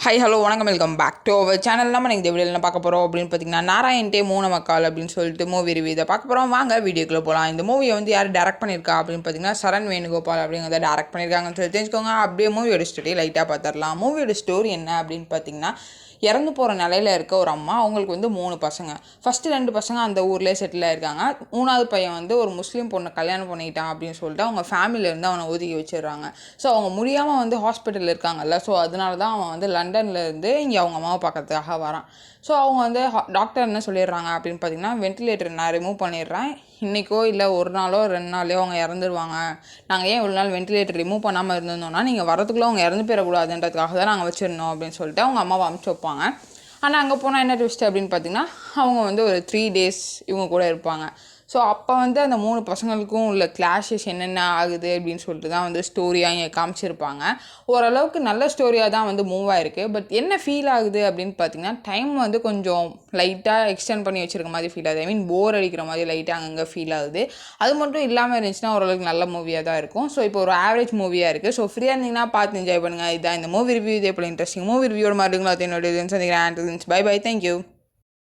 Hello வணக்கம், welcome back to our channel. நம்ம இந்த வீடியோவில் என்ன பார்க்க போகிறோம் அப்படின்னு பார்த்தீங்கன்னா, நாராயண் மூணு மக்கால் அப்படின்னு சொல்லிட்டு மூவி ரிவ்யூ இதை பார்க்க போகிறோம். வாங்க வீடியோக்குள்ளே போகலாம். இந்த மூவியை வந்து யார் டேரக்ட் பண்ணியிருக்கா அப்படின்னு பார்த்தீங்கன்னா, சரண் வேணுகோபால் அப்படிங்கிறத டேரக்ட் பண்ணியிருக்காங்கன்னு சொல்லி தெரிஞ்சுக்கோங்க. அப்படியே மூவியோட ஸ்டோரி லைட்டாக பார்த்துடலாம். மூவியோட ஸ்டோரி என்ன அப்படின்னு பார்த்தீங்கன்னா, இறந்து போகிற நிலையில் இருக்க ஒரு அம்மா, அவங்களுக்கு வந்து 3 பசங்க. ஃபஸ்ட்டு 2 பசங்க அந்த ஊர்லேயே செட்டில் ஆயிருக்காங்க. 3வது பையன் வந்து ஒரு முஸ்லீம் பொண்ணை கல்யாணம் பண்ணிக்கிட்டான் அப்படின்னு சொல்லிட்டு அவங்க ஃபேமிலியிலேருந்து அவனை ஒதுக்கி வச்சிடுறாங்க. ஸோ அவங்க முடியாமல் வந்து ஹாஸ்பிட்டலில் இருக்காங்கல்ல, ஸோ அதனால தான் அவன் வந்து லண்டன்லேருந்து இங்கே அவங்க அம்மாவை பார்க்கறதுக்காக வரான். ஸோ அவங்க வந்து டாக்டர் என்ன சொல்லிடுறாங்க அப்படின்னு பார்த்தீங்கன்னா, வென்டிலேட்டர் நான் ரிமூவ் பண்ணிடுறேன், இன்றைக்கோ இல்லை ஒரு நாளோ 2 நாளையோ அவங்க இறந்துருவாங்க. நாங்கள் ஏன் இவ்வளோ நாள் வென்டிலேட்டர் ரிமூவ் பண்ணாமல் இருந்திருந்தோம்னா, நீங்கள் வரதுக்குள்ளே அவங்க இறந்து போயிடக்கூடாதுன்றதுக்காக தான் நாங்கள் வச்சுருந்தோம் அப்படின்னு சொல்லிட்டு அவங்க அம்மாவை அனுப்பிச்சி வைப்பாங்க. ஆனால் அங்கே போனால் என்ன ட்விஸ்ட் அப்படின்னு பார்த்தீங்கன்னா, அவங்க வந்து ஒரு 3 டேஸ் இவங்க கூட இருப்பாங்க. ஸோ அப்போ வந்து அந்த 3 பசங்களுக்கும் உள்ள கிளாஷஸ் என்னென்ன ஆகுது அப்படின்னு சொல்லிட்டு தான் வந்து ஸ்டோரியாக இங்கே காமிச்சிருப்பாங்க. ஓரளவுக்கு நல்ல ஸ்டோரியாக தான் வந்து மூவ் ஆகிருக்கு. பட் என்ன ஃபீல் ஆகுது அப்படின்னு பார்த்தீங்கன்னா, டைம் வந்து கொஞ்சம் லைட்டாக எக்ஸ்டெண்ட் பண்ணி வச்சுருக்க மாதிரி ஃபீல் ஆகுது. போர் அடிக்கிற மாதிரி லைட்டாக அங்கங்கே ஃபீல் ஆகுது. அது மட்டும் இல்லாமல் இருந்துச்சுன்னா ஓரளவுக்கு நல்ல மூவியாக தான் இருக்கும். ஸோ இப்போ ஒரு ஆவரேஜ் மூவியாக இருக்குது. ஸோ ஃப்ரீயாக இருந்தீங்கன்னா பார்த்து என்ஜாய் பண்ணுங்கள். இதான் இந்த மூவி ரிவ்யூ. இதே போல் இன்ட்ரெஸ்டிங் மூவி ரிவ்யூவோட மாதிரி என்னோட சந்திக்கிறேன். Bye bye, thank you.